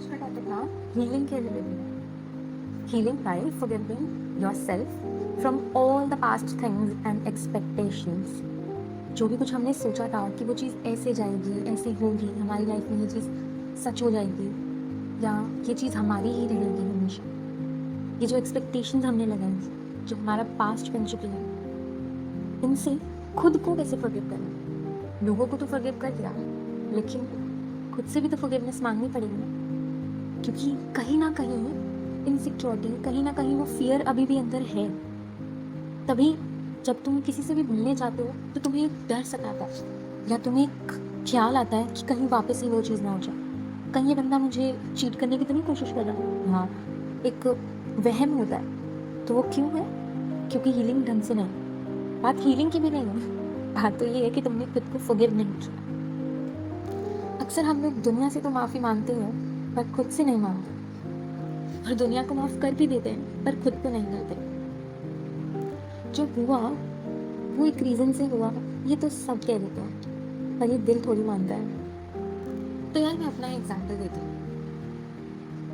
आज का टॉपिक था हीलिंग के related. Healing life, forgiving yourself from all the past things and expectations. जो भी कुछ हमने सोचा था कि वो चीज़ ऐसे जाएगी, ऐसे होगी, हमारी लाइफ में ये चीज़ सच हो जाएगी या ये चीज़ हमारी ही रहेगी हमेशा। ये जो एक्सपेक्टेशंस हमने लगाई, जो हमारा पास्ट बन चुकी है, इनसे खुद को कैसे फॉरगिव करें। लोगों को तो फॉरगिव कर दिया, लेकिन खुद से भी तो फॉरगिवनेस मांगनी पड़ेगी ना, क्योंकि कहीं ना कहीं इनसिक्योरिटी, कहीं ना कहीं वो फियर अभी भी अंदर है। तभी जब तुम किसी से भी मिलने जाते हो तो तुम्हें एक डर सताता है, या तुम्हें एक ख्याल आता है कि कहीं वापस ही वो चीज़ ना हो जाए, कहीं ये बंदा मुझे चीट करने की तो नहीं कोशिश कर रहा है। हाँ, एक वहम होता है। तो वो क्यों है? क्योंकि हीलिंग ढंग से नहीं। बात हीलिंग की भी नहीं है, बात तो ये है कि तुमने खुद को फॉरगिव नहीं किया। अक्सर हम लोग दुनिया से तो माफ़ी मांगते हैं, पर खुद से नहीं मांगते, और दुनिया को माफ़ कर भी देते हैं पर खुद को नहीं करते। जो हुआ वो एक रीज़न से हुआ, ये तो सब कह देते हैं, पर ये दिल थोड़ी मानता है। तो यार मैं अपना एग्जाम्पल देती हूँ।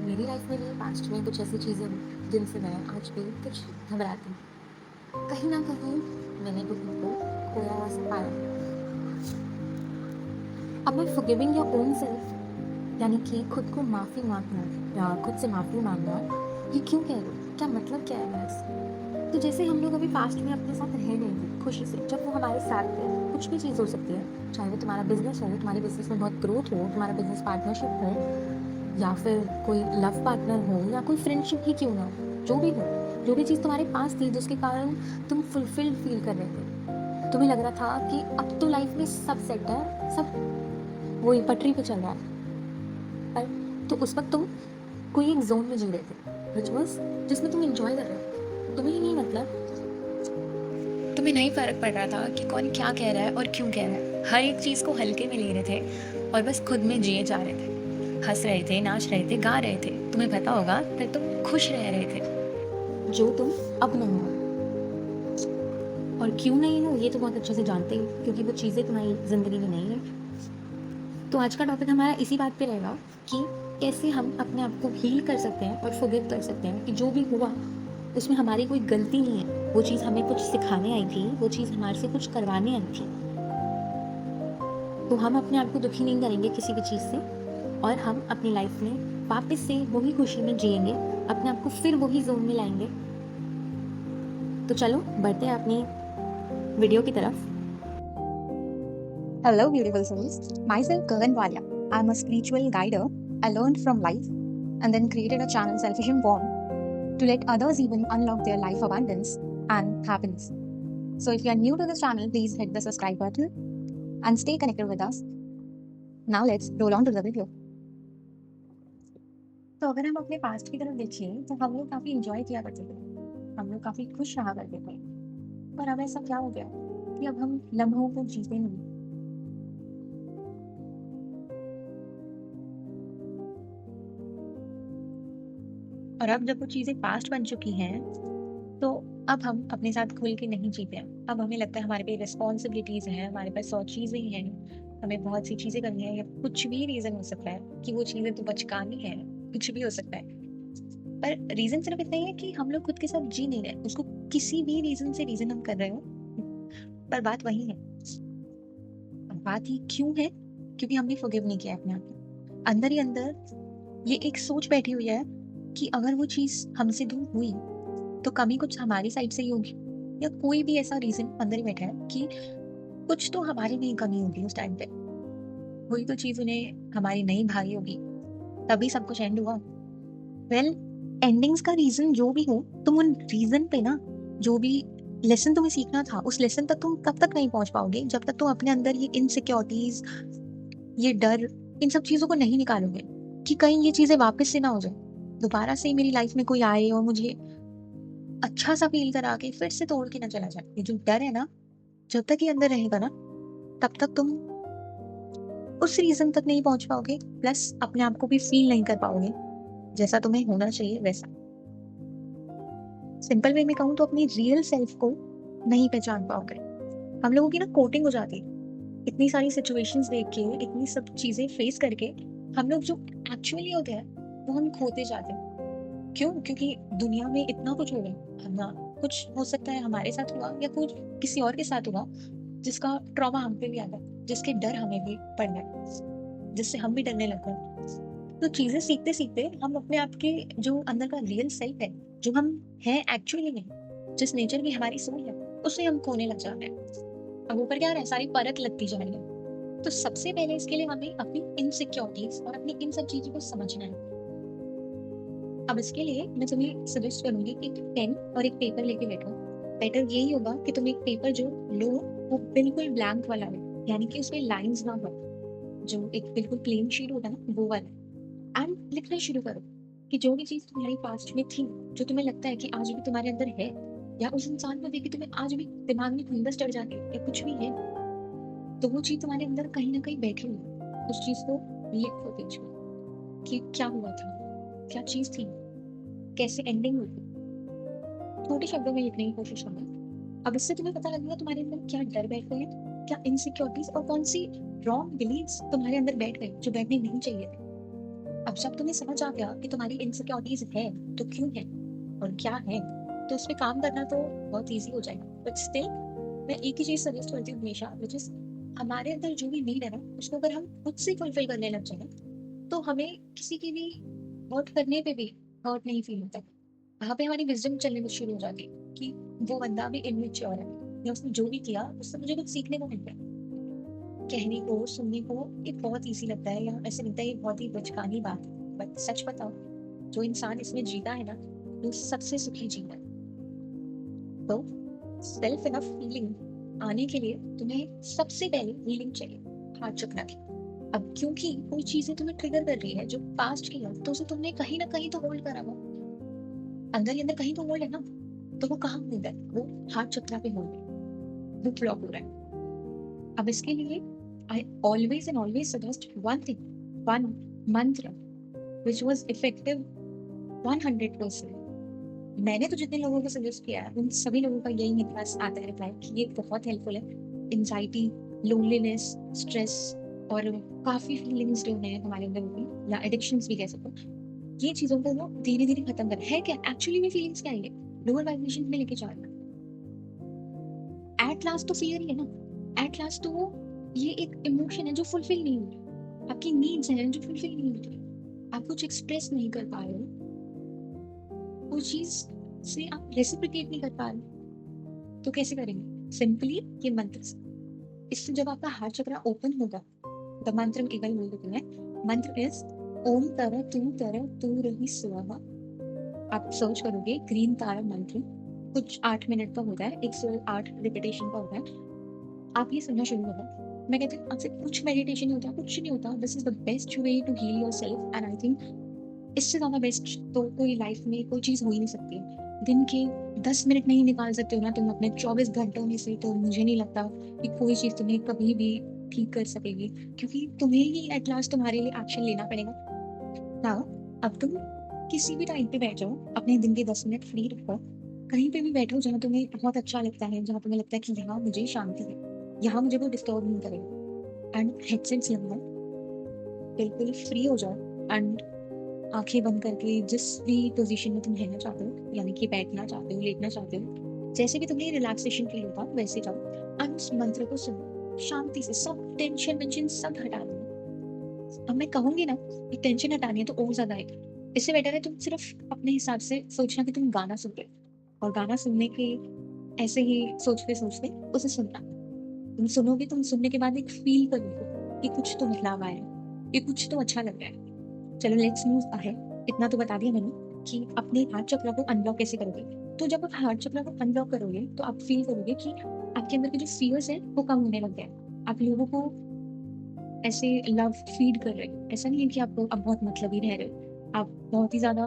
मेरी लाइफ में भी पास्ट में कुछ ऐसी चीज़ें हुई जिनसे मैं आज भी कुछ घबराती हूँ। कहीं ना कहीं मैंने खुद को खोया हुआ सा पाया। अब मैं फॉरगिविंग योर ओन सेल्फ, यानी कि खुद को माफ़ी मांगना या खुद से माफ़ी मांगना, ये क्यों कह रही हूँ, क्या मतलब क्या है बस। तो जैसे हम लोग अभी पास्ट में अपने साथ रह रहे थे खुशी से, जब वो हमारे साथ थे, कुछ भी चीज़ हो सकती है, चाहे वो तुम्हारा बिजनेस हो, तुम्हारे बिजनेस में बहुत ग्रोथ हो, तुम्हारा बिजनेस पार्टनरशिप हो, या फिर कोई लव पार्टनर हो, या कोई फ्रेंडशिप ही क्यों ना हो, जो भी हो, जो भी चीज़ तुम्हारे पास थी जिसके कारण तुम फुलफिल्ड फील कर रहे थे, तुम्हें लग रहा था कि अब तो लाइफ में सब सेट है, सब वही पटरी पे चल रहा है। पर तो उस वक्त तुम कोई एक जोन में जी रहे थे, विच वॉज, जिसमें तुम एंजॉय कर रहे हो। तुम्हें नहीं, मतलब तुम्हें नहीं फर्क पड़ रहा था कि कौन क्या कह रहा है और क्यों कह रहा है। हर एक चीज़ को हल्के में ले रहे थे और बस खुद में जिए जा रहे थे, हंस रहे थे, नाच रहे थे, गा रहे थे। तुम्हें पता होगा फिर तुम खुश रह रहे थे, जो तुम अब नहीं हो। और क्यों नहीं हो ये तो बहुत अच्छे से जानते हो, क्योंकि वो चीज़ें तुम्हारी ज़िंदगी में नहीं है। तो आज का टॉपिक हमारा इसी बात पे रहेगा कि कैसे हम अपने आप को हील कर सकते हैं और फॉरगिव कर सकते हैं कि जो भी हुआ उसमें हमारी कोई गलती नहीं है। वो चीज़ हमें कुछ सिखाने आई थी, वो चीज़ हमारे से कुछ करवाने आई थी। तो हम अपने आप को दुखी नहीं करेंगे किसी भी चीज़ से, और हम अपनी लाइफ में वापस से वही खुशी में जिएंगे, अपने आप को फिर वही जोन में लाएंगे। तो चलो बढ़ते हैं अपनी वीडियो की तरफ। Hello, beautiful souls. Myself, Gagan Walia. I'm a spiritual guider. I learned from life and then created a channel, Selfish and Warm, to let others even unlock their life abundance and happiness. So, if you are new to this channel, please hit the subscribe button and stay connected with us. Now, let's roll on to the video. तो अगर हम अपने past की तरफ देखें तो हम लोग काफ़ी इंजॉय किया करते थे, हम लोग काफ़ी खुश रहा करते थे। पर अब ऐसा क्या हो गया कि अब हम लम्हों को जीते नहीं। और अब जब वो चीज़ें पास्ट बन चुकी हैं, तो अब हम अपने साथ खुल के नहीं जीते हैं। अब हमें लगता है हमारे पे रिस्पॉन्सिबिलिटीज़ हैं, हमारे पास 100 चीज़ें हैं, हमें बहुत सी चीज़ें करनी है, या कुछ भी रीज़न हो सकता है कि वो चीज़ें तो बचकानी है, कुछ भी हो सकता है। पर रीज़न सिर्फ इतना ही है कि हम लोग खुद के साथ जी नहीं रहे, उसको किसी भी रीज़न से रीज़न हम कर रहे हो, पर बात वही है। बात ही क्यों है? क्योंकि हमने फॉरगिव नहीं किया अपने आप को। अंदर ही अंदर ये एक सोच बैठी हुई है कि अगर वो चीज़ हमसे दूर हुई तो कमी कुछ हमारी साइड से ही होगी, या कोई भी ऐसा रीज़न अंदर ही बैठा है कि कुछ तो हमारी में ही कमी होगी उस टाइम पे। कोई तो चीज़ उन्हें हमारी नहीं भाई होगी, तभी सब कुछ एंड हुआ। वेल, एंडिंग्स का रीज़न जो भी हो, तुम उन रीज़न पे ना, जो भी लेसन तुम्हें सीखना था, उस लेसन तक तुम तब तक नहीं पहुँच पाओगे जब तक तुम अपने अंदर ये इनसिक्योरिटीज़, ये डर, इन सब चीज़ों को नहीं निकालोगे कि कहीं ये चीज़ें वापस से ना हो जाए। दोबारा से मेरी लाइफ में कोई आए और मुझे अच्छा सा फ़ील करा के फिर से तोड़ के ना चला जाए। ये जो डर है ना, जब तक ये अंदर रहेगा ना, तब तक तुम उस रीज़न तक नहीं पहुँच पाओगे, प्लस अपने आप को भी फ़ील नहीं कर पाओगे जैसा तुम्हें होना चाहिए वैसा। सिंपल वे में कहूँ तो अपनी रियल सेल्फ को नहीं पहचान पाओगे। हम लोगों की ना कोटिंग हो जाती है। इतनी सारी सिचुएशंस देख के, इतनी सब चीज़ें फेस करके, हम लोग जो एक्चुअली होते हैं वो हम खोते जाते हैं। क्यों? क्योंकि दुनिया में इतना कुछ हो रहा है, है ना? कुछ हो सकता है हमारे साथ हुआ या कुछ किसी और के साथ हुआ, जिसका ट्रॉमा हम पे भी आता है, जिसके डर हमें भी पड़ रहा है, जिससे हम भी डरने लग गए। तो चीज़ें सीखते-सीखते हम अपने आप के जो अंदर का रियल सेल्फ है, जो हम हैं एक्चुअली में, जिस नेचर की हमारी सोल है, उसे हम खोने लग जा रहे हैं। अब ऊपर क्या आ रहा है, सारी परत लगती जा रही है। तो सबसे पहले इसके लिए हमें अपनी इनसिक्योरिटीज और अपनी इन सब चीज़ों को समझना है। अब इसके लिए मैं तुम्हें सजेस्ट करूंगी कि एक पेन और एक पेपर लेके बैठो। बेटर यही होगा कि तुम एक पेपर जो लो वो बिल्कुल ब्लैंक वाला हो, यानी कि उसमें लाइंस ना हो, जो एक बिल्कुल प्लेन शीट होता है ना वो वाला, एंड लिखना शुरू करो कि जो भी चीज़ तुम्हारी पास्ट में थी, जो तुम्हें लगता है कि आज भी तुम्हारे अंदर है, या उस इंसान को देख के तुम्हें आज भी दिमाग में खुंदस चढ़ जाती है या कुछ भी है, तो वो चीज़ तुम्हारे अंदर कहीं ना कहीं बैठी हुई है। उस चीज़ को लिखो पेज पे कि क्या हुआ था, क्या चीज़ थी, कैसे एंडिंग हुई, छोटे शब्दों में लिखने की कोशिश करना। अब इससे तुम्हें पता लगेगा तुम्हारे अंदर क्या डर बैठ गए, क्या इनसिक्योरिटीज और कौन सी रॉन्ग बिलीव्स तुम्हारे अंदर बैठ गए जो बैठने नहीं चाहिए थे। अब जब तुम्हें समझ आ गया कि तुम्हारी इनसिक्योरिटीज है तो क्यों है और क्या है, तो उस पर काम करना तो बहुत ईजी हो जाएगा। बट स्टिल मैं एक ही चीज सजेस्ट करती हूँ हमेशा, विच इज हमारे अंदर जो भी नीड है ना, उसको अगर हम खुद से फुलफिल करने लग जाए तो हमें किसी की भी हर्ट करने पे भी हर्ट नहीं फील होता। वहाँ पे हमारी विजडम चलने में शुरू हो जाती है कि वो बंदा भी इमेच्योर है, या उसने जो भी किया उससे मुझे कुछ सीखने को मिल गया। कहने को सुनने को ये बहुत ईजी लगता है, या ऐसे लगता है ये बहुत ही बचकानी बात है, बट सच बताओ, जो इंसान इसमें जीता है ना, वो सबसे सुखी जीता है। तो सेल्फ इनफ फीलिंग आने के लिए तुम्हें सबसे पहले हीलिंग चाहिए, हार्ट चक्रा की। अब क्योंकि कोई चीजें तुम्हें ट्रिगर कर रही है जो पास्ट की है, तो उसे तुमने कहीं ना कहीं तो होल्ड करा हुआ, अंदर ही अंदर कहीं तो होल्ड है ना। तो वो कहाँ होल्ड है? वो हार्ट चक्रा पे होल्ड है, वो ब्लॉक हो रहा है। अब इसके लिए I always and always suggest one thing, one मंत्र विच वाज इफेक्टिव 100%। मैंने तो जितने लोगों को सजेस्ट किया है उन सभी लोगों का यही मेरे पास आता है रिप्लाई कि ये बहुत हेल्पफुल है। एंजाइटी, लोनलीनेस, स्ट्रेस और काफी फीलिंग्स जो हैं हमारे अंदर होती, या एडिक्शंस भी कह सकते हो, ये चीजों को वो धीरे धीरे खत्म कर है। क्या एक्चुअली में फीलिंग्स क्या है? लोअर वाइब्रेशन में लेके जा रहा है। एट लास्ट तो फियर ही है ना, एट लास्ट तो वो ये एक इमोशन है जो फुलफिल नहीं हो रही, आपकी नीड्स हैं जो फुलफिल नहीं हो रही, आप कुछ एक्सप्रेस नहीं कर पा रहे हो, वो चीज से आप रेसिप्रोकेट नहीं कर पा रहे, तो कैसे करेंगे? सिंपली ये मंत्र से। इससे जब आपका हार्ट चक्र ओपन होगा, द मंत्र केवल बोल देते हैं, मंत्र इज ओम तरह तू रही स्वाहा। आप सर्च करोगे ग्रीन तारा मंत्र, कुछ 8 मिनट का होता है, 108 रिपीटेशन का होता है। आप ये सुनना शुरू करो। मैं कहती हूँ आपसे कुछ मेडिटेशन होता है, कुछ नहीं होता, this is the best way to heal your self, and I think इससे ज्यादा बेस्ट तो कोई लाइफ में कोई चीज हो ही नहीं सकती। दिन के 10 मिनट नहीं निकाल सकते हो ना तुम अपने 24 घंटों में से, तो मुझे नहीं लगता कि कोई चीज तुम्हें कभी भी ठीक कर सकेगी, क्योंकि तुम्हें ही एट लास्ट तुम्हारे लिए एक्शन लेना पड़ेगा ना। अब तुम किसी भी टाइम पे बैठ जाओ, अपने दिन के 10 मिनट फ्री रखो, कहीं पे भी बैठो जहाँ तुम्हें बहुत अच्छा लगता है, जहाँ तुम्हें लगता है कि यहाँ मुझे शांति है, यहाँ मुझे कोई डिस्टर्ब नहीं करेगा, एंड हेडसेट्स लगाओ, बिल्कुल फ्री हो जाओ, एंड आंखें बंद करके जिस भी पोजीशन में तुम रहना चाहते हो, यानी कि बैठना चाहते हो, लेटना चाहते हो, जैसे भी तुम्हें रिलैक्सेशन फील होता है वैसे जाओ, एंड उस मंत्र को सुनो शांति से। सब टेंशन वेंशन सब हटा दो। अब मैं कहूंगी ना कि टेंशन हटानी है तो और ज्यादा आएगी। इससे बेटर है तुम सिर्फ अपने हिसाब से सोचना कि तुम गाना सुन रहे हो, और गाना सुनने के ऐसे ही सोचते सोचते उसे सुनना। तुम सुनोगे, तुम सुनने के बाद एक फील करोगे कि कुछ तो बदलाव आया है, ये कुछ तो अच्छा लग रहा है। चलो लेट्स मूव अहेड। इतना तो बता दिया मैंने कि अपने हार्ट चक्र को अनब्लॉक कैसे करोगे। तो जब आप हार्ट चक्र को अनब्लॉक करोगे तो आप फील करोगे कि आपके अंदर के जो फियर्स है वो कम होने लग गए। आप लोगों को ऐसे लव फीड कर रहे हो। ऐसा नहीं है कि आप अब बहुत मतलबी रह रहे हो, आप बहुत ही ज्यादा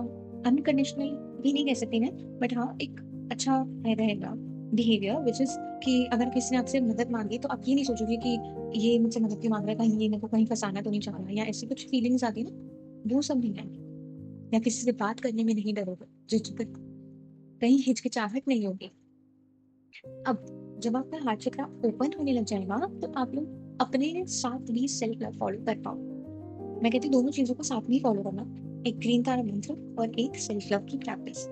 अनकंडीशनल भी नहीं कह सकते मैं, बट हाँ एक अच्छा है रहेगा बिहेवियर, विच इज कि अगर किसी ने आपसे मदद मांगी तो आप ये नहीं सोचोगे कि ये मुझसे मदद क्यों मांग रहा है, कहीं ये मेरे को कहीं फंसाना तो नहीं चाह रहा, या ऐसी कुछ फीलिंग्स आती है ना, वो सब नहीं है। या किसी से बात करने में नहीं डरोगे, झिझक, कहीं हिचकिचाहट नहीं होगी। अब जब आपका हार्ट चक्र ओपन होने लग जाएगा तो आप लोग अपने साथ भी सेल्फ लव फॉलो कर पाओ। मैं कहती हूँ दोनों चीजों को साथ में फॉलो करना। एक ग्रीन तारा मंत्र और एक सेल्फ लव की प्रैक्टिस।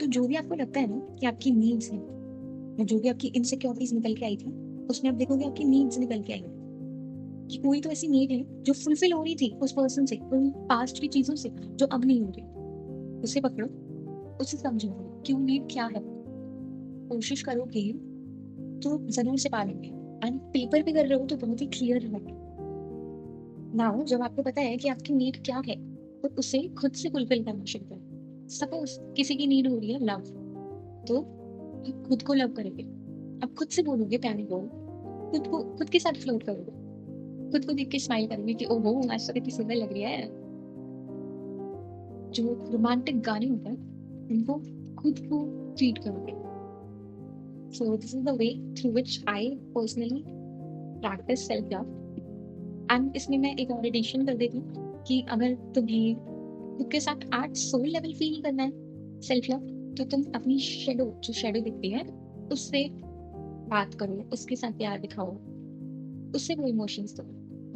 तो जो भी आपको लगता है ना कि आपकी नीड्स हैं, या जो भी आपकी इनसिक्योरिटीज निकल के आई थी, उसमें आप देखोगे आपकी नीड्स निकल के आई हैं। कि कोई तो ऐसी नीड है जो फुलफिल हो रही थी उस पर्सन से, उन पास्ट की चीजों से, जो अब नहीं हो रही। उसे पकड़ो, उसे समझो कि वो नीड क्या है। कोशिश करोगे तो जरूर से पालेंगे। एंड पेपर पे कर रहे हो तो बहुत ही क्लियर है। नाउ जब आपको पता है कि आपकी नीड क्या है, तो उसे खुद से फुलफिल करना शुरू करो। सपोज किसी की नीड हो रही है लव, तो आप खुद को लव करोगे। आप खुद से बोलोगे प्यारे बोल, खुद को खुद के साथ फ्लोट करोगे, खुद को देख के स्माइल करोगे कि ओहो आज तो कितनी सुंदर लग रही है। जो रोमांटिक गाने होते हैं उनको खुद को फीड करोगे। So this is the way through which I personally practice self love. And इसमें मैं एक और एडिशन कर देती हूँ कि अगर तुम्हें खुद के साथ एट सोल लेवल फील करना है सेल्फ लव, तो तुम अपनी शेडो, जो शेडो दिखती है, उससे बात करो, उसके साथ प्यार दिखाओ, उससे वो इमोशंस दो।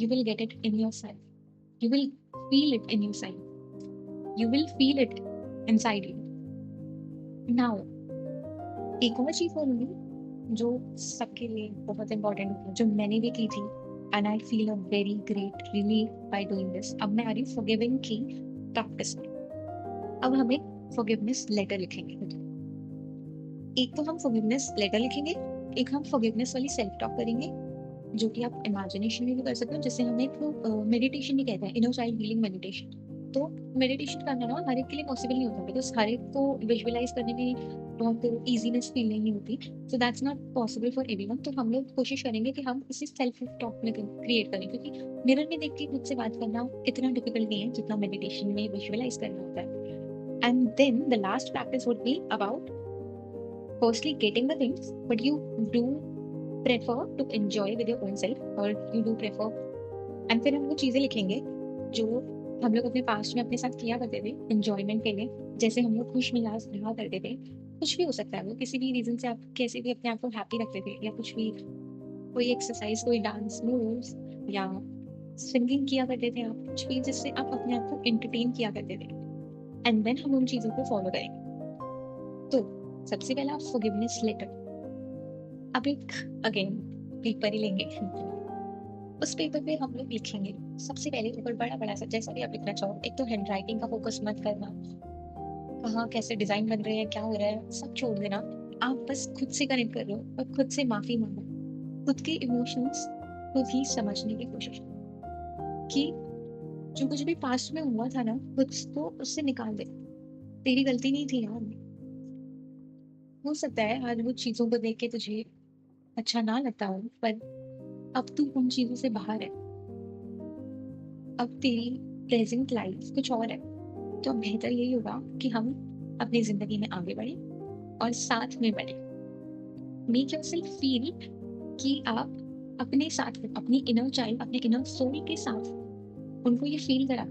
You will get it in your self, you will feel it in your self, you will feel it inside you. Now एक और चीज बोलूंगी जो सबके लिए बहुत इंपॉर्टेंट है, जो मैंने भी की थी, and I feel a very great relief by doing this. अब मैं आ रही हूँ फॉरगिविंग की प्रैक्टिस में। अब हम एक फॉरगिवनेस लेटर लिखेंगे। एक तो हम फॉरगिवनेस लेटर लिखेंगे, एक हम फॉरगिवनेस वाली सेल्फ टॉक करेंगे, जो कि आप इमेजिनेशन में भी कर सकते हो, जिसे हम एक मेडिटेशन भी कहते हैं, इनर चाइल्ड हीलिंग मेडिटेशन। तो मेडिटेशन करना ना हर एक के लिए पॉसिबल नहीं होता, बिकॉज हर एक को विजुअलाइज करने में बहुत इजीनेस फील नहीं होती। So that's not possible for everyone. तो हम लोग कोशिश करेंगे कि हम इसे सेल्फ टॉक में क्रिएट करें, क्योंकि मिरर में देख के खुद से बात करना इतना डिफिकल्ट नहीं है जितना मेडिटेशन में विजुअलाइज करना होता है। And then the last practice would be about firstly getting the things, but you do prefer to enjoy with your own self, or you do prefer। And फिर हम वो चीजें लिखेंगे जो हम लोग अपने पास्ट में अपने साथ किया करते थे एंजॉयमेंट के लिए। जैसे हम लोग खुश मिजाज रहा करते थे, कुछ भी हो सकता है वो, किसी भी रीजन से आप कैसे भी अपने आप को हैप्पी रखते थे, या कुछ भी, कोई एक्सरसाइज, कोई डांस मूव्स, या सिंगिंग किया करते थे आप, कुछ भी जिससे आप अपने आप को एंटरटेन किया करते थे। एंड देन हम उन चीजों को फॉलो करेंगे। तो सबसे पहला फॉरगिवनेस लेटर। अब एक अगेन पेपर ही लेंगे, उस पेपर पे हम लोग लिखेंगे सबसे पहले ऊपर बड़ा बड़ा सा, जैसा भी आप लिखना चाहो। एक तो हैंड राइटिंग का फोकस मत करना, कहाँ कैसे डिजाइन बन रहे हैं, क्या हो रहा है, सब छोड़ देना। आप बस खुद से कनेक्ट कर रहे हो और खुद से माफी मांगो। खुद के इमोशंस खुद ही समझने की कोशिश करो कि जो कुछ भी पास्ट में हुआ था ना, खुद को उससे निकाल दे। तेरी गलती नहीं थी यार। हो सकता है आज वो चीजों को देख के तुझे अच्छा ना लगता हो, पर अब तू उन चीजों से बाहर है। अब तेरी प्रेजेंट लाइफ कुछ और है। तो बेहतर यही होगा कि हम अपनी जिंदगी में आगे बढ़े और साथ में बढ़े। मेक योरसेल्फ फील कि आप अपने साथ, अपनी इनर चाइल्ड, अपने इनर सोल के साथ उनको ये फील करा।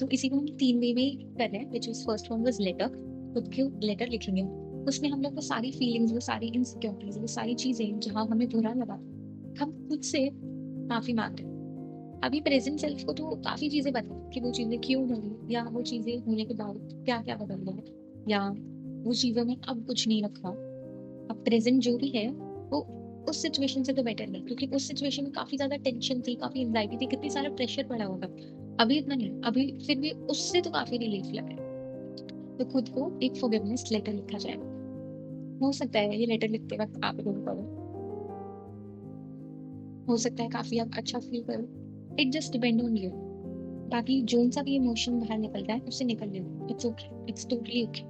तो इसी को हम 3 वे में कर रहे हैं, which is first one was later. खुद के लेटर लिखेंगे, उसमें हम लोग वो सारी फीलिंग्स, वो सारी इनसिक्योरिटीज, वो सारी चीजें जहाँ हमें बुरा लगा, हम खुद से माफी मांग रहे हैं। अभी प्रेजेंट सेल्फ को तो काफी चीजें बता कि वो चीजें क्यों हो रही, या वो चीजें होने के बाद क्या क्या बदल गया, या वो चीजों में अब कुछ नहीं रखा। अब प्रेजेंट जो भी है वो उस सिचुएशन से तो बेटर नहीं, क्योंकि उस सिचुएशन में काफी ज्यादा टेंशन थी, काफी एंजाइटी थी, कितनी सारा प्रेशर पड़ा होगा। अभी इतना नहीं, अभी फिर भी उससे तो काफी रिलीफ लगा है। तो खुद को एक फॉरगिवनेस लेटर लिखा जाए। हो सकता है ये लेटर लिखते वक्त आप रो पड़ो, हो सकता है काफी आप अच्छा फील करो। It just depend on you. बाकी जो सा भी इमोशन बाहर निकलता है उससे निकल लेना, it's okay, it's totally okay.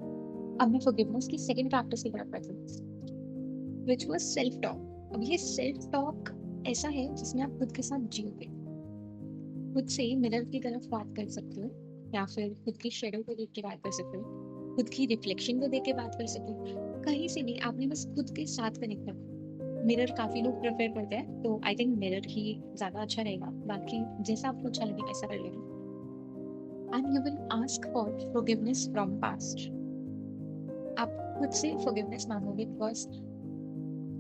अब मैं फॉरगिवनेस की सेकंड प्रैक्टिस की तरफ बढ़ती हूँ, व्हिच वाज सेल्फ टॉक। अब ये सेल्फ टॉक ऐसा है जिसमें आप खुद के साथ जियोगे। खुद से मिरर की तरफ बात कर सकते हो, या फिर खुद की शेडो को देख के बात कर सकते हो, खुद की रिफ्लेक्शन को देख के बात कर सकते हो। कहीं से भी आपने बस खुद के साथ कनेक्ट करना। मिरर काफी लोग प्रेफर करते हैं, तो आई थिंक मिरर ही ज्यादा अच्छा रहेगा। बाकी जैसा आपको अच्छा लगे वैसा कर लेना। And you will ask for forgiveness from past. आप खुद से फॉरगिवनेस मांगोगे, because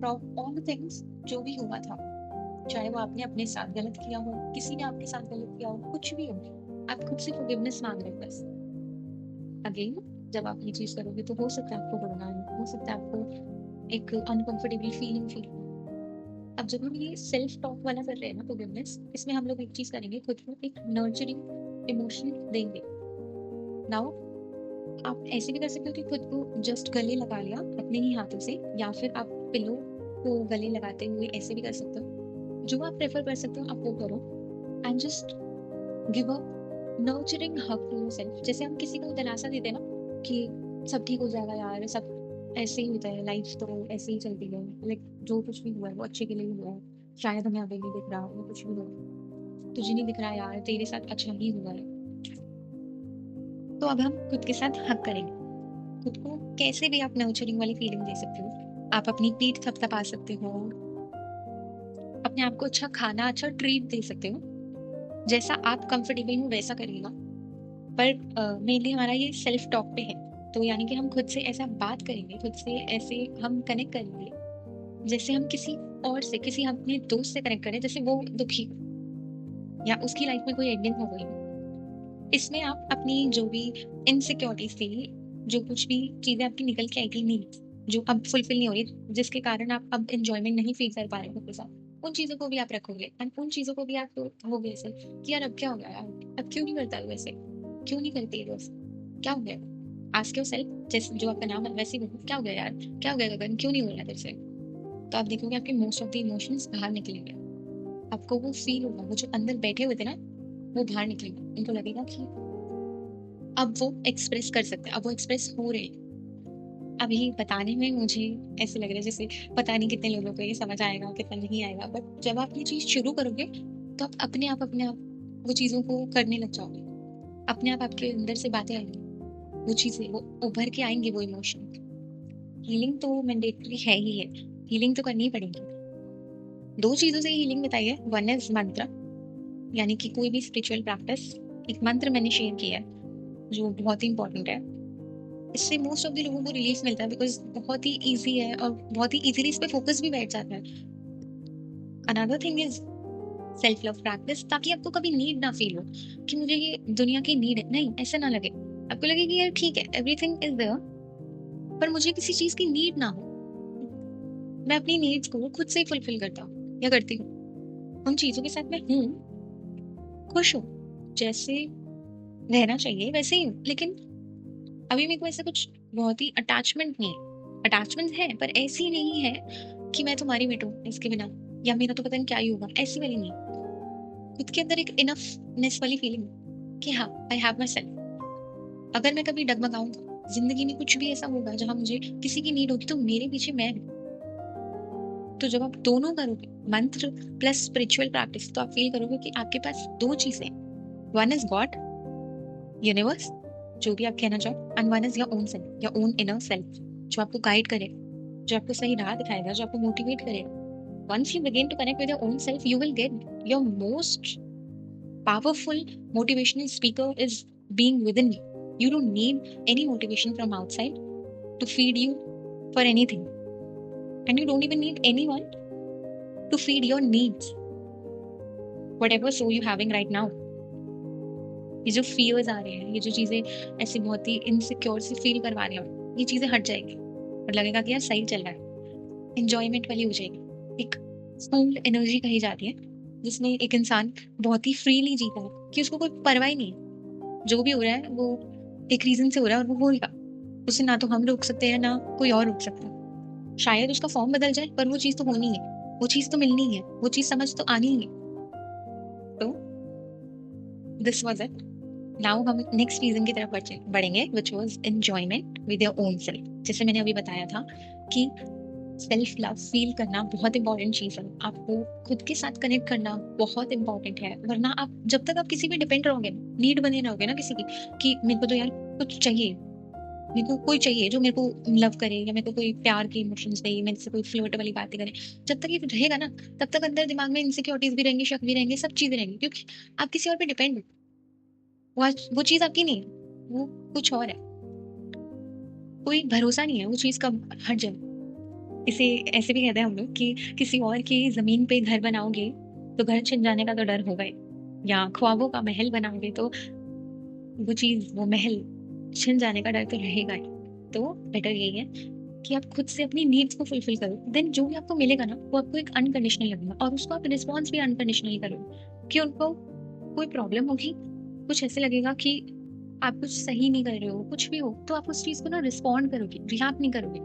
from all the things जो भी हुआ था, चाहे वो आपने अपने साथ गलत किया हो, किसी ने आपके साथ गलत किया हो, कुछ भी हो, आप खुद से फॉरगिवनेस मांग रहे हो बस। अगेन जब आप ये चीज़ करोगे तो हो सकता है आपको रोना आए, हो सकता है आपको एक अनकंफर्टेबल फीलिंग फील। अब जब हम ये सेल्फ टॉक वाला कर रहे हैं ना फॉरगिवनेस, इसमें हम लोग एक चीज़ करेंगे, खुद को एक नर्चरिंग इमोशन देंगे। नाउ आप ऐसे भी कर सकते हो कि खुद को जस्ट गले लगा लिया अपने ही हाथों से, या फिर आप पिलो को गले लगाते हुए ऐसे भी कर सकते हो। जो आप प्रेफर कर सकते हो आप वो करो, and just give a nurturing hug to yourself. जैसे हम किसी को दिलासा देते हैं ना कि सब ठीक हो जाएगा यार, सब ऐसे ही होता है, लाइफ तो ऐसे ही चलती है, लाइक जो कुछ भी हुआ है वो अच्छे के लिए ही हुआ है, शायद हमें अभी नहीं दिख रहा वो कुछ भी हो, तुझे नहीं दिख रहा यार, तेरे साथ अच्छा ही हुआ है। तो अब हम खुद के साथ हग करेंगे। खुद को कैसे भी आप नर्चरिंग वाली फीलिंग दे सकते हो। आप अपनी पीठ थपथपा सकते हो, अपने आप को अच्छा खाना, अच्छा ट्रीट दे सकते हो, जैसा आप कंफर्टेबल हो वैसा करिएगा। पर मेनली हमारा ये सेल्फ टॉक पे है, तो यानी कि हम खुद से ऐसा बात करेंगे, खुद से ऐसे हम कनेक्ट करेंगे जैसे हम किसी और से, किसी अपने दोस्त से कनेक्ट करें, जैसे वो दुखी हो या उसकी लाइफ में कोई एंडिंग हो गई हो। इसमें आप अपनी जो भी इनसिक्योरिटीज थी, जो कुछ भी चीजें आपकी निकल के आई थी नीड्स, जो अब फुलफिल नहीं हो रही, जिसके कारण आप अब एंजॉयमेंट नहीं फील कर पा रहे हो अपने साथ, उन चीजों को भी आप रखोगे, एंड उन चीजों को भी आप होगे ऐसे कि यार अब क्या हो गया यार, अब क्यों नहीं करता है वैसे, क्यों नहीं करती है वैसे, क्या हो गया। आस्क योरसेल्फ, जैसे जो आपका नाम है वैसे ही बोलो, क्या हो गया यार, क्या हो गया गगन, क्यों नहीं हो रहा तेरे से। तो आप देखोगे आपके मोस्ट ऑफ द इमोशंस बाहर निकलेंगे। आपको वो फील होगा, वो जो अंदर बैठे हुए थे ना वो बाहर निकलेंगे। उनको लगेगा कि अब वो एक्सप्रेस कर सकते हैं, अब वो एक्सप्रेस हो रहे हैं। अभी बताने में मुझे ऐसे लग रहा है जैसे पता नहीं कितने लोगों को ये समझ आएगा, कितना नहीं आएगा, बट जब आप ये चीज शुरू करोगे तो आप अपने आप वो चीजों को करने लग जाओगे। अपने आप आपके अंदर से बातें आएंगी, वो चीजें वो उभर के आएंगे, वो इमोशन। हीलिंग तो मैंडेटरी है ही है, हीलिंग तो करनी ही पड़ेगी। दो चीजों से हीलिंग बताई है, वन इज मंत्र, यानी कि कोई भी स्पिरिचुअल प्रैक्टिस। एक मंत्र मैंने शेयर किया है जो बहुत ही इंपॉर्टेंट है। इससे मोस्ट ऑफ द लोगों को रिलीफ मिलता है, बिकॉज बहुत ही इजी है और बहुत ही इजीली इस पे फोकस भी बैठ जाता है। Another thing is self love practice, ताकि आपको कभी नीड ना फील हो कि मुझे ये दुनिया की नीड है, नहीं ऐसा ना लगे। आपको लगे कि यार ठीक है, एवरीथिंग इज देयर, पर मुझे किसी चीज की नीड ना हो। मैं अपनी नीड्स को खुद से ही फुलफिल करता हूँ या करती हूँ, उन चीजों के साथ मैं हूँ, खुश हूँ, जैसे रहना चाहिए वैसे ही हूँ। लेकिन अभी मेरे को ऐसा कुछ बहुत ही अटैचमेंट नहीं है, अटैचमेंट है पर ऐसी नहीं है कि मैं तुम्हारी बेटू इसके बिना, या मेरा तो पता नहीं क्या ही होगा, ऐसी वाली नहीं। खुद के अंदर एक इनफनेस वाली फीलिंग कि हाँ, आई हैव माई सेल्फ। अगर मैं कभी डगमगाऊंगा, जिंदगी में कुछ भी ऐसा होगा जहां मुझे किसी की नीड होगी, तो मेरे पीछे मैं हूं। तो जब आप दोनों करोगे, मंत्र प्लस स्पिरिचुअल प्रैक्टिस, तो आप फील करोगे कि आपके पास दो चीजें, वन इज गॉड, यूनिवर्स, जो भी आप कहना चाहो, and one is your own self, your own inner self, जो आपको गाइड करे, जो आपको सही राह दिखाएगा, जो आपको मोटिवेट करेगा। Once you begin to connect with your own self, you will get your most powerful motivational speaker is being within you. You don't need any motivation from outside to feed you for anything, and you don't even need anyone to feed your needs, whatever so you having right now. ये जो fears आ रहे हैं, ये जो चीजें ऐसी बहुत ही insecure सी feel करवा रही हो, ये चीजें हट जाएगी और लगेगा कि यार सही चल रहा है, एंजॉयमेंट वाली हो जाएगी। एक फुल एनर्जी कही जाती है जिसमें एक इंसान बहुत ही फ्रीली जीता है कि उसको कोई परवाह ही नहीं है, जो भी हो रहा है वो एक रीजन से हो रहा है और वो होगा, उसे ना तो हम रोक सकते हैं ना कोई और रोक सकता है। शायद उसका फॉर्म बदल जाए, पर वो चीज तो होनी है, वो चीज तो मिलनी है, वो चीज समझ तो आनी ही है। तो दिस वाज इट। नाउ हम नेक्स्ट रीजन की तरफ बढ़ेंगे, which was enjoyment with your own self. जैसे मैंने अभी बताया था कि सेल्फ लव फील करना बहुत इंपॉर्टेंट चीज है, आपको खुद के साथ कनेक्ट करना बहुत इंपॉर्टेंट है। वरना आप जब तक आप किसी पे डिपेंड रहोगे, नीड बने रहोगे ना किसी की, कि मेरे को तो यार कुछ चाहिए, मेरे को कोई चाहिए जो मेरे को लव करे, या मेरे को कोई प्यार के इमोशंस दे, मेरे से कोई फ्लर्ट वाली बातें करे, जब तक ये रहेगा ना तब तक अंदर दिमाग में इनसिक्योरिटीज भी रहेंगी, शक भी रहेंगे, सब चीजें रहेंगी, क्योंकि आप किसी और पे डिपेंड, वो चीज आपकी नहीं है, वो कुछ और है। कोई भरोसा नहीं है वो चीज कब हट जाए। इसे ऐसे भी कहते हैं हम लोग कि किसी और की जमीन पे घर बनाओगे तो घर छिन जाने का तो डर होगा ही, या ख्वाबों का महल बनाओगे तो वो चीज़, वो महल छिन जाने का डर तो रहेगा ही। तो बेटर यही है कि आप खुद से अपनी नीड्स को फुलफिल करो, देन जो भी आपको मिलेगा ना वो आपको एक अनकंडीशनल लगेगा और उसको आप रिस्पॉन्स भी अनकंडीशनली करो कि उनको कोई प्रॉब्लम होगी, कुछ ऐसे लगेगा कि आप कुछ सही नहीं कर रहे हो, कुछ भी हो, तो आप उस चीज़ को ना रिस्पॉन्ड करोगे, रिएक्ट नहीं करोगे।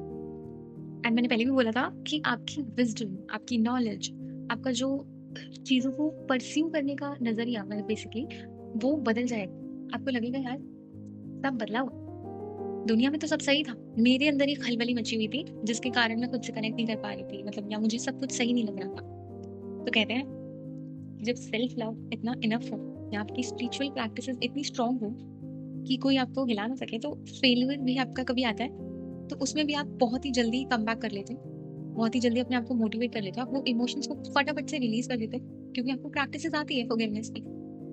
एंड मैंने पहले भी बोला था कि आपकी विज़डम, आपकी नॉलेज, आपका जो चीज़ों को परस्यू करने का नज़रिया मतलब बेसिकली वो बदल जाएगा। आपको लगेगा यार सब बदला हुआ, दुनिया में तो सब सही था, मेरे अंदर ही खलबली मची हुई थी जिसके कारण मैं खुद से कनेक्ट नहीं कर पा रही थी, मतलब या मुझे सब कुछ सही नहीं लग रहा था। तो कहते हैं कि जब सेल्फ लव इतना इनफ हो या आपकी स्पिरिचुअल प्रैक्टिसेस इतनी स्ट्रांग हो कि कोई आपको हिला ना सके, तो फेलियर भी आपका कभी आता है तो उसमें भी आप बहुत ही जल्दी कम बैक कर लेते हो, बहुत ही जल्दी अपने आप को मोटिवेट कर लेते हो, आप वो इमोशंस को फटाफट से रिलीज कर देते हो क्योंकि आपको प्रैक्टिसेस आती है फॉरगिवनेस की,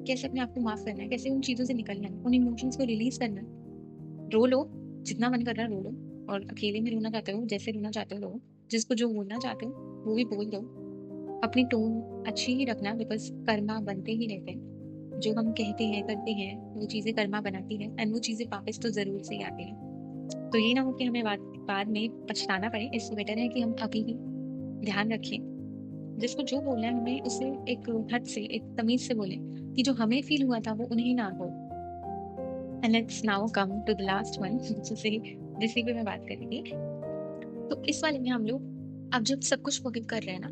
कैसे अपने आप को माफ करना है, कैसे उन चीज़ों से निकलना है, उन इमोशंस को रिलीज करना है। रो लो, जितना मन कर रहा है रो लो, और अकेले में रोना चाहते हो जैसे रोना चाहते हो रो, जिसको जो बोलना चाहते हो वो भी बोल दो। अपनी टोन अच्छी ही रखना बिकॉज कर्मा बनते ही रहते हैं, जो हम कहते हैं करते हैं वो चीज़ें कर्मा बनाती है एंड वो चीज़ें वापस तो ज़रूर से ही आती हैं। तो ये ना हो कि हमें बाद में पछताना पड़े, इससे बेटर है कि हम अभी भी ध्यान रखें, जिसको जो बोलना है हमें उसे एक हद से, एक तमीज़ से बोलें कि जो हमें फ़ील हुआ था वो उन्हें ना हो। And let's now come to the last one जिसकी भी मैं बात कर रही थी। तो इस वाले में हम लोग अब जब सब कुछ फॉरगिव कर रहे हैं ना,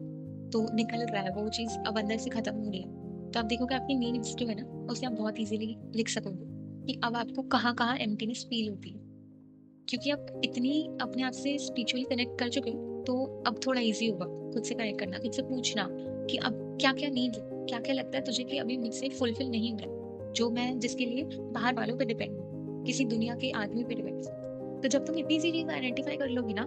तो निकल रहा है वो चीज़, अब अंदर से खत्म हो रही है। तो आप देखोगे आपकी नीड्स जो है ना उसे आप बहुत इजीली लिख सकोगे कि अब आपको कहाँ-कहाँ एम्प्टीनेस फ़ील होती है। क्योंकि आप इतनी अपने आप से स्पिरिचुअली कनेक्ट कर चुके हो, तो अब थोड़ा ईज़ी होगा खुद से कनेक्ट करना, खुद से पूछना कि अब क्या-क्या नीड है, क्या-क्या लगता है तुझे कि अभी मुझसे फुलफिल नहीं हो रहा, जो मैं जिसके लिए बाहर वालों पे डिपेंड हूँ, किसी दुनिया के आदमी पे डिपेंड हूँ। तो जब तुम इतनी सी चीज़ आइडेंटिफ़ाई कर लोगी ना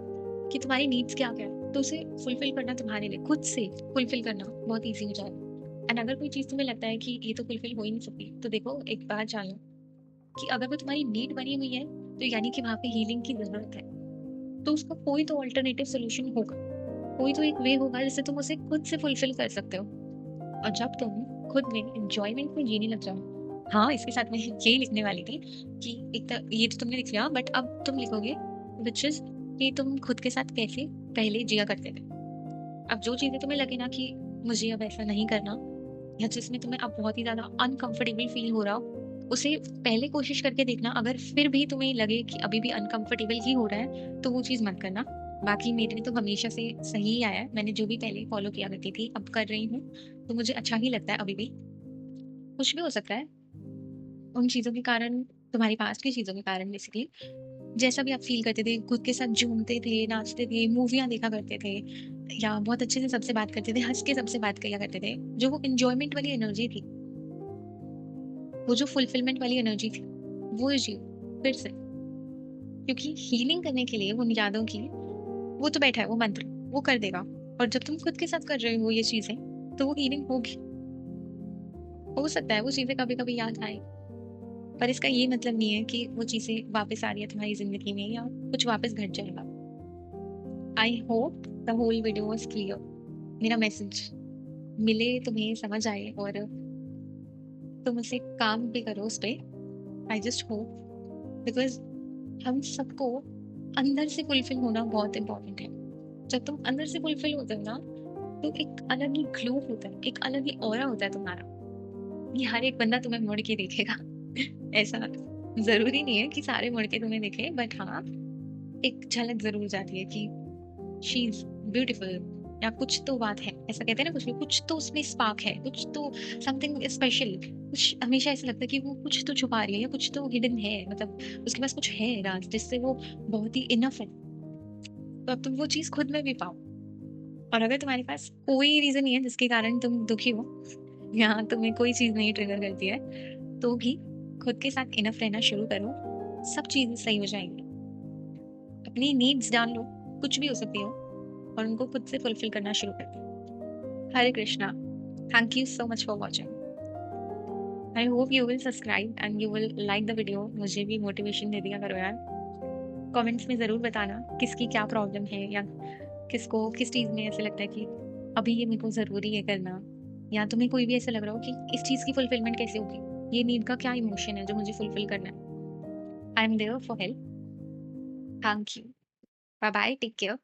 कि तुम्हारी नीड्स क्या-क्या है, तो उसे फुलफिल करना तुम्हारे लिए, खुद से फुलफिल करना बहुत ईज़ी हो जाएगा। एंड अगर कोई चीज़ तुम्हें लगता है कि ये तो फुलफिल हो ही नहीं सकती, तो देखो एक बात जान लो कि अगर वो तुम्हारी नीड बनी हुई है, तो यानी कि वहाँ पे हीलिंग की ज़रूरत है। तो उसका कोई तो अल्टरनेटिव सॉल्यूशन होगा, कोई तो एक वे होगा जिससे तुम उसे खुद से फुलफिल कर सकते हो। और जब तुम खुद में एन्जॉयमेंट में जीने लग जाओ, हाँ, इसके साथ मैं यही लिखने वाली थी कि एक त ये तो तुमने लिख लिया, बट अब तुम लिखोगे व्हिच इज़ कि तुम खुद के साथ कैसे पहले जिया करते थे। अब जो चीज़ें तुम्हें लगे ना कि मुझे अब ऐसा नहीं करना, या जिसमें तुम्हें अब बहुत ही ज़्यादा अनकंफर्टेबल फ़ील हो रहा हो, उसे पहले कोशिश करके देखना, अगर फिर भी तुम्हें लगे कि अभी भी अनकंफर्टेबल ही हो रहा है, तो वो चीज़ मत करना। बाकी मेरे तो हमेशा से सही ही आया है, मैंने जो भी पहले फ़ॉलो किया करती थी, अब कर रही हूँ, तो मुझे अच्छा ही लगता है अभी भी। कुछ भी हो सकता है, उन चीज़ों के कारण, तुम्हारी पास्ट की चीज़ों के कारण बेसिकली, जैसा भी आप फ़ील करते थे, खुद के साथ झूमते थे, नाचते थे, मूवियाँ देखा करते थे, या बहुत अच्छे से सबसे बात करते थे, हँस के सबसे बात किया करते थे, जो वो एन्जॉयमेंट वाली एनर्जी थी, वो जो फुलफिलमेंट वाली एनर्जी थी, वो जियो फिर से। क्योंकि हीलिंग करने के लिए उन यादों की, वो तो बैठा है वो मंत्र, वो कर देगा। और जब तुम खुद के साथ कर रहे हो ये चीज़ें, तो वो हीलिंग होगी। हो सकता है वो चीज़ें कभी-कभी याद आएँ, पर इसका ये मतलब नहीं है कि वो चीज़ें वापस आ रही है तुम्हारी ज़िंदगी में या कुछ वापस घट जाएगा। I hope the whole video was clear. मेरा मैसेज मिले, तुम्हें समझ आए और तुम उसे काम भी करो उस पे। आई जस्ट होप, बिकॉज़ हम सबको अंदर से फुलफिल होना बहुत इम्पोर्टेंट है। जब तुम अंदर से फुलफिल होते हो ना, तो एक अलग ही ग्लो होता है, एक अलग ही ऑरा होता है तुम्हारा। ये हर एक बंदा तुम्हें मुड़ के देखेगा। ऐसा ज़रूरी नहीं है कि सारे मुड़ के तुम्हें देखें, बट हाँ, एक झलक ज़रूर जाती है कि शी इज़ ब्यूटीफुल, या कुछ तो बात है। ऐसा कहते हैं ना, कुछ तो उसमें स्पार्क है, कुछ तो समथिंग स्पेशल, कुछ हमेशा ऐसा लगता है कि वो कुछ तो छुपा रही है या कुछ तो हिडन है, मतलब उसके पास कुछ है राज़ जिससे वो बहुत ही इनफ है। तो अब तुम वो चीज़ खुद में भी पाओ। और अगर तुम्हारे पास कोई रीज़न नहीं है जिसके कारण तुम दुखी हो या तुम्हें कोई चीज़ नहीं ट्रिगर करती है, तो भी खुद के साथ इनफ रहना शुरू करो, सब चीज़ें सही हो जाएँगी। अपनी नीड्स जान लो, कुछ भी हो सकती हो, और उनको खुद से फुलफिल करना शुरू कर दो। Hare Krishna, thank you so much for watching. I hope you will subscribe and you will like the video. मुझे भी मोटिवेशन दे दिया करो यार। कमेंट्स में ज़रूर बताना किसकी क्या प्रॉब्लम है, या किसको किस चीज़ में ऐसे लगता है कि अभी ये मेरे को ज़रूरी है करना। या तुम्हें कोई भी ऐसा लग रहा हो कि इस चीज़ की फुलफिलमेंट कैसे होगी, ये नीड का क्या इमोशन है जो मुझे फुलफिल करना है, I am there for help. Thank you, bye bye, take care.